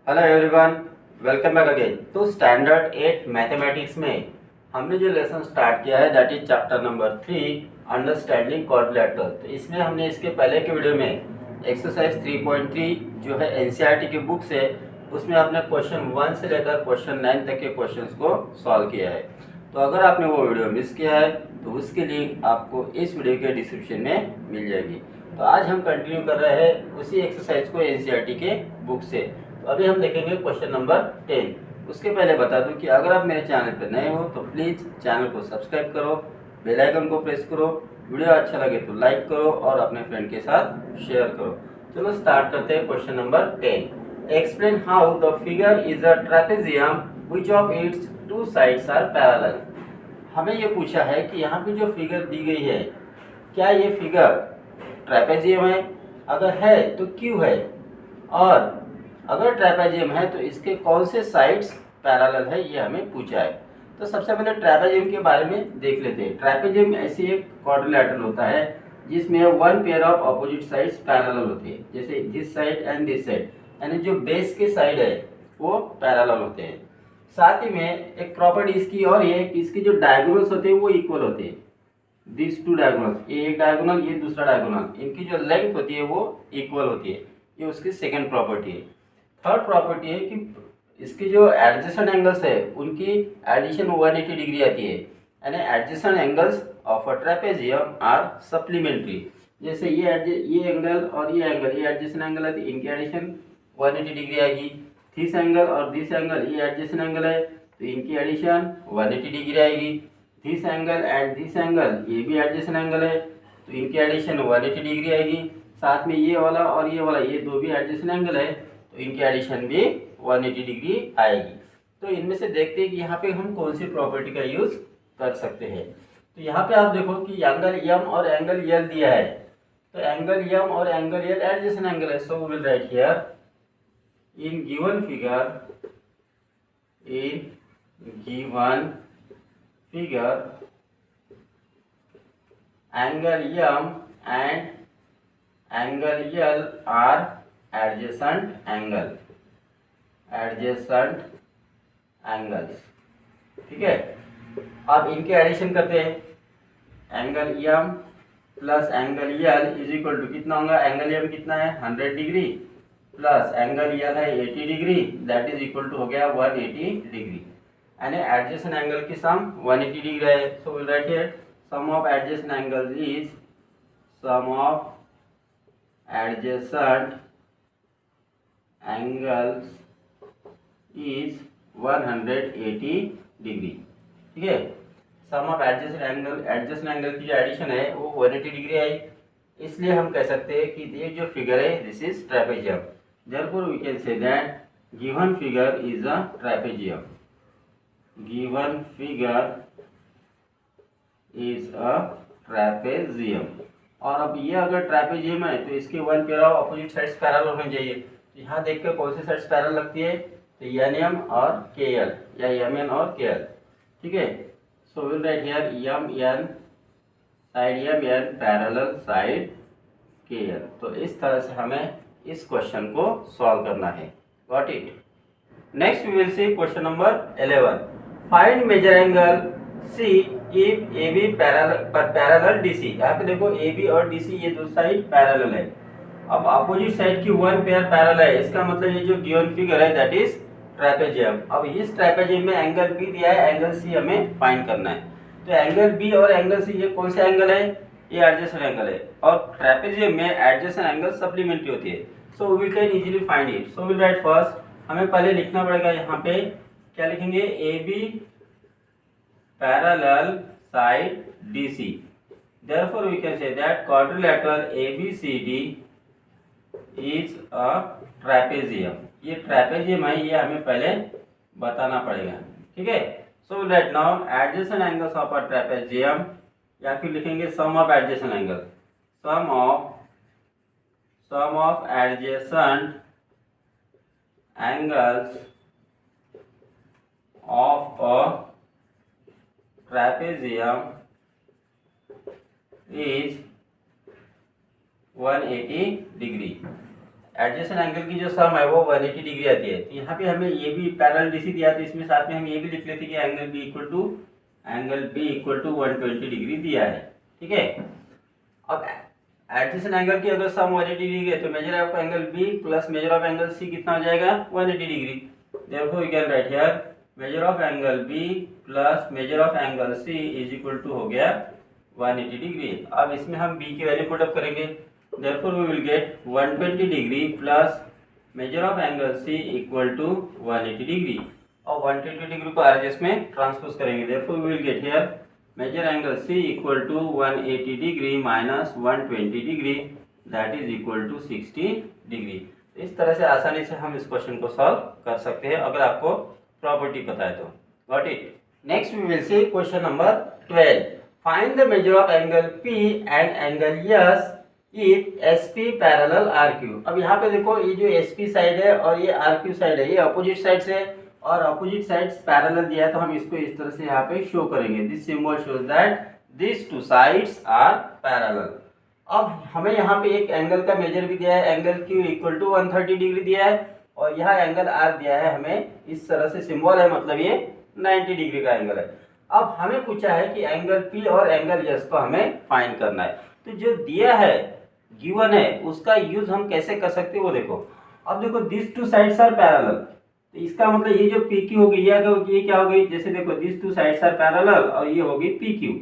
Hello everyone, welcome back again. तो standard 8 mathematics में हमने जो लेसन स्टार्ट किया है that is chapter number 3 understanding quadrilateral. तो इसमें हमने इसके पहले के वीडियो में एक्सरसाइज 3.3 जो है एनसीईआरटी की बुक से उसमें आपने क्वेश्चन 1 से लेकर क्वेश्चन 9 तक के क्वेश्चंस को सॉल्व किया है। तो अगर आपने वो वीडियो मिस किया है तो उसके लिंक आपको इस वीडियो के डिस्क्रिप्शन में मिल जाएगी। तो आज हम कंटिन्यू कर रहे हैं उसी एक्सरसाइज को एनसीईआरटी के बुक से। तो अभी हम देखेंगे क्वेश्चन नंबर 10। उसके पहले बता दूं कि अगर आप मेरे चैनल पर नए हो तो प्लीज़ चैनल को सब्सक्राइब करो, बेल आइकन को प्रेस करो, वीडियो अच्छा लगे तो लाइक करो और अपने फ्रेंड के साथ शेयर करो। चलो स्टार्ट करते हैं question number 10। Explain how the figure is a trapezium which of its two sides are parallel. हमें ये पूछा है कि यहाँ पे जो फिगर दी गई है क्या ये फिगर ट्रेपेजियम है, अगर है तो क्यों है, और अगर ट्रेपेजियम है तो इसके कौन से साइड्स पैरेलल है, ये हमें पूछा है। तो सबसे पहले ट्रेपेजियम के बारे में देख लेते हैं। ट्रेपेजियम ऐसी एक क्वाड्रिलेटरल होता है जिसमें one pair of opposite sides parallel होते हैं, जैसे this side and this side, यानी जो बेस के साइड है वो पैरेलल होते हैं। साथ ही में एक प्रॉपर्टी इसकी और ये कि इसके जो डायगोनल्स होते हैं वो इक्वल होते हैं। दिस टू डायगोनल्स, ये एक डायगोनल ये दूसरा डायगोनल, इनकी जो लेंथ होती है वो इक्वल होती है। ये उसकी सेकंड प्रॉपर्टी है। थर्ड प्रॉपर्टी है कि इसकी जो एडजेसेंट एंगल्स है उनकी एडिशन 180 डिग्री आती है, यानी adjacent angles of a trapezium are supplementary. जैसे ये एंगल और ये एंगल, ये एडजेसेंट एंगल है तो इनकी एडिशन 180 डिग्री आएगी। दिस एंगल और दिस एंगल, ये एडजेसेंट एंगल है तो इनकी एडिशन 180 डिग्री आएगी। This angle and this angle, ये भी एडजेसेंट एंगल है तो इनकी एडिशन 180 डिग्री आएगी। साथ में ये वाला और ये वाला, ये दो भी एडजेसेंट एंगल है तो इनकी एडिशन भी 180 डिग्री आएगी। तो इनमें से देखते हैं कि यहाँ पे हम कौन सी प्रॉपर्टी का यूज कर सकते हैं। तो यहाँ पे आप देखो कि एंगल एम और एंगल यल दिया है, तो एंगल एम और एंगल यल एडजेसेंट एंगल है। So we will write here in given figure angle M and angle L are adjacent angles। ठीक है, अब इनके एडिशन करते हैं। Angle M plus angle L is equal to कितना होगा, एंगल M कितना है 100 डिग्री प्लस एंगल L है 80 degree, that is equal to हो गया 180 डिग्री। यानी एडजेसेंट एंगल की सम 180 डिग्री है। So will write here sum of adjacent angles is sum of adjacent angles is 180 degree. ठीक है, सम ऑफ एडजेसेंट एंगल की जो एडिशन है वो 180 डिग्री है। इसलिए हम कह सकते हैं कि ये जो फिगर है this is trapezium. Therefore we can say that given figure is a trapezium. Given figure is a trapezium. और अब ये अगर ट्रेपेजियम है तो इसके one pair of opposite sides parallel होने चाहिए। तो यहाँ देख कर कौन सी साइड्स पैरेलल लगती है, तो एन एम और के एल या एम एन और के एल। ठीक है, so will write here M N side M N parallel side K L. तो इस तरह से हमें इस क्वेश्चन को सॉल्व करना है। Got it. Next we will see question number 11। Find measure angle C if A B parallel D C. यहाँ पे देखो ए बी और डी सी ये दो साइड पैरेलल है। अब अपोजिट साइड की वन पेयर पैरेलल है, इसका मतलब ये जो गिवन फिगर है दैट इज ट्रेपेजियम। अब इस ट्रेपेजियम में एंगल बी दिया है, एंगल सी हमें फाइंड करना है। तो एंगल बी और एंगल सी ये कौन सा एंगल है, ये एडजेसेंट एंगल है, और ट्रेपेजियम में एडजेसेंट एंगल सप्लीमेंट्री होती है। So we can easily find it. So will write first, हमें पहले लिखना पड़ेगा यहाँ पे क्या लिखेंगे, A B parallel side DC। Therefore, we can say that quadrilateral ABCD is a trapezium। ये ट्रेपेजियम है, ये हमें पहले बताना पड़ेगा। ठीक है, so right now adjacent angles of a trapezium, या फिर लिखेंगे sum of adjacent angle, sum of adjacent angles of a trapezium is 180 degree. Adjacent angle की जो सम है वो 180 डिग्री आती है। तो यहाँ पे हमें ये भी पैरेलल डीसी दिया, तो इसमें साथ में हम ये भी लिख लेते कि angle B equal to 120 degree दिया है। ठीक है, अब एडजेसेंट एंगल की अगर सम 180 डिग्री है तो measure of angle B plus measure of angle C कितना हो जाएगा 180 degree. Therefore we can write here measure of angle B plus measure of angle C is equal to हो गया 180 डिग्री। अब इसमें हम बी की वैल्यू पुट अप करेंगे, therefore we will get 120 degree plus measure of angle C equal to 180 degree, और 120 degree को RHS में ट्रांसपोज करेंगे, therefore we will get here measure angle C equal to 180 degree minus 120 degree that is equal to 60 degree. इस तरह से आसानी से हम इस क्वेश्चन को सॉल्व कर सकते हैं अगर आपको प्रॉपर्टी पता है तो। Got it. Next we will see question number 12। Find the measure of angle P and angle S if SP parallel RQ। अब यहाँ पे देखो ये जो SP साइड है और ये RQ साइड है, ये अपोजिट साइड से और अपोजिट साइड्स पैरेलल दिया है, तो हम इसको इस तरह से यहाँ पे शो करेंगे। This symbol shows that this two sides are parallel. अब हमें यहाँ पे एक एंगल का मेजर भी दिया है, angle Q equal to 130 degree दिया है, और यहाँ एंगल R दिया है हमें, इस तरह से सिंबल है, मतलब ये 90 डिग्री का एंगल है। अब हमें पूछा है कि एंगल P और एंगल S को हमें फाइंड करना है। तो जो दिया है गिवन है उसका यूज हम कैसे कर सकते हैं वो देखो। अब देखो this two sides are parallel, तो इसका मतलब ये जो PQ हो गई ये क्या हो गई, जैसे देखो this two sides are parallel और ये हो गई PQ।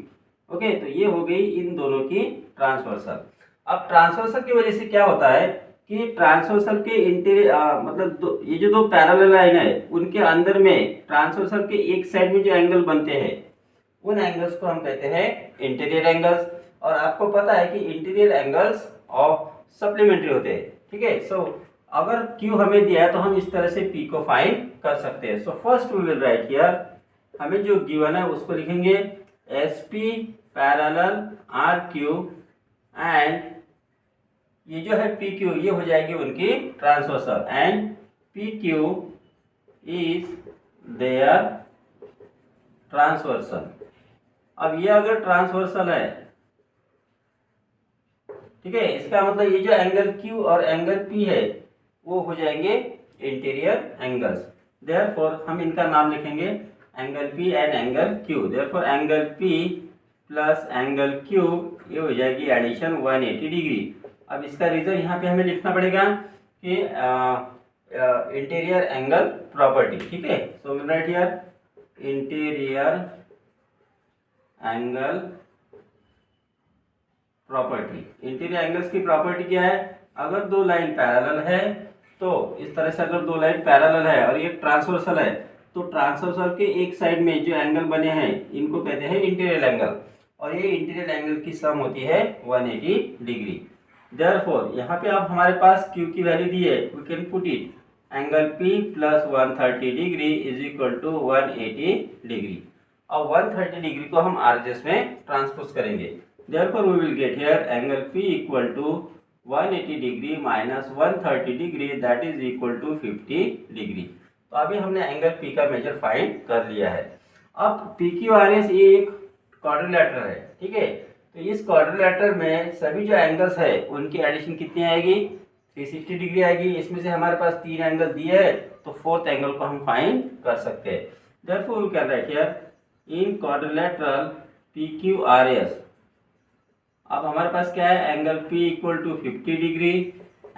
ओके, तो ये हो गई इन दोनों की ट्रांसवर्सल। अब ट्रांसवर्सल की वजह से क्या होता है कि ट्रांसवर्सल के मतलब ये जो दो पैरेलल लाइन है उनके अंदर में ट्रांसवर्सल के एक साइड में जो एंगल बनते हैं उन एंगल्स को हम कहते हैं इंटीरियर एंगल्स। और आपको पता है कि इंटीरियर एंगल्स ऑफ सप्लीमेंट्री होते हैं। ठीक है, सो अगर Q हमें दिया है तो हम इस तरह से P को फाइंड कर सकते हैं। So first we will write here, हमें जो गिवन है उसको लिखेंगे SP पैरेलल RQ एंड ये जो है PQ ये हो जाएगी उनकी transversal and PQ is their transversal. अब ये अगर ट्रांसवर्सल है, ठीक है, इसका मतलब ये जो एंगल Q और एंगल P है वो हो जाएंगे इंटीरियर एंगल्स। देयरफॉर हम इनका नाम लिखेंगे angle P and angle Q। Therefore angle P plus angle Q ये हो जाएगी एडिशन 180 डिग्री। अब इसका रीजन यहाँ पे हमें लिखना पड़ेगा कि इंटीरियर एंगल प्रॉपर्टी। ठीक है, so will write here interior angle property. Interior angles की प्रॉपर्टी क्या है, अगर दो लाइन पैरेलल है तो इस तरह से, अगर दो लाइन पैरेलल है और ये ट्रांसवर्सल है तो ट्रांसवर्सल के एक साइड में जो एंगल बने हैं इनको कहते हैं इंटीरियर एंगल, और ये इंटीरियर एंगल की सम होती है 180 डिग्री। देयरफॉर यहाँ पे अब हमारे पास Q की वैल्यू दी है, we can put it angle P plus 130 degree is equal to 180 degree. और 130 डिग्री को हम आरएचएस में ट्रांसपोज करेंगे, therefore we will get here angle P equal to 180 degree minus 130 degree that is equal to 50 degree. तो अभी हमने angle P का measure find कर लिया है। अब PQRS ये एक क्वाड्रिलेटरल है। ठीक है, तो इस क्वाड्रिलेटरल में सभी जो एंगल्स है उनकी एडिशन कितनी आएगी 360 डिग्री आएगी। इसमें से हमारे पास तीन एंगल दिए है तो फोर्थ एंगल को हम फाइंड कर सकते हैं। Therefore we can write here in quadrilateral PQRS। अब हमारे पास क्या है, angle P equal to 50 degree,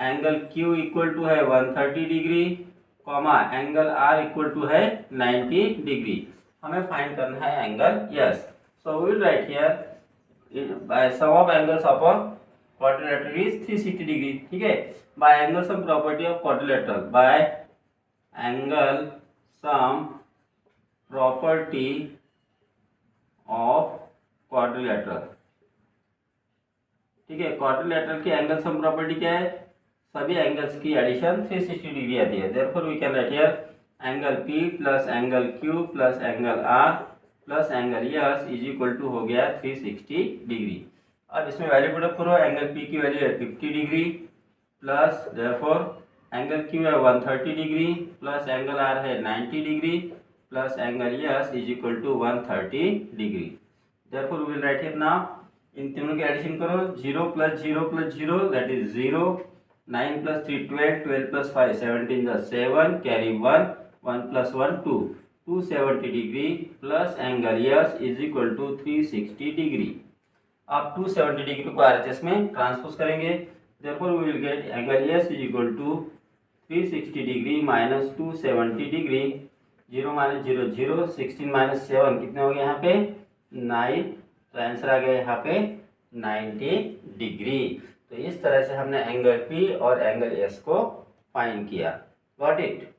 angle Q equal to है 130 degree, comma angle R equal to है 90 डिग्री। हमें फाइंड करना है angle S। So we will write here by sum of angles of a quadrilateral is 360 degree. ठीक है, by angle sum property of quadrilateral, by angle sum property of quadrilateral. ठीक है, quadrilateral की angle sum property क्या है, सभी angles की addition 360 degree आती है। Therefore we can write here angle P plus angle Q plus angle R plus angle S is equal to हो गया 360 डिग्री। अब इसमें वैल्यू पुट अप करो, एंगल P की वैल्यू है 50 degree plus therefore angle Q है 130 degree plus angle R है 90 degree plus angle S is equal to 130 degree. Therefore we will write here now इन तीनों की एडिशन करो, 0 plus 0 plus 0 that is 0 9 + 3 12, 12 + 5 17 + 7, carry 1, 1 + 1 2, 270 degree plus angle S is equal to 360 degree. आप 270 degree को RHS में transpose करेंगे, therefore we will get angle S is equal to 360 degree minus 270 degree. 0 - 0 0, 16 - 7 कितने हो गए यहाँ पे 9, तो आंसर आ गया यहाँ पे 90 डिग्री। तो इस तरह से हमने एंगल पी और एंगल एस को फाइंड किया। Got it.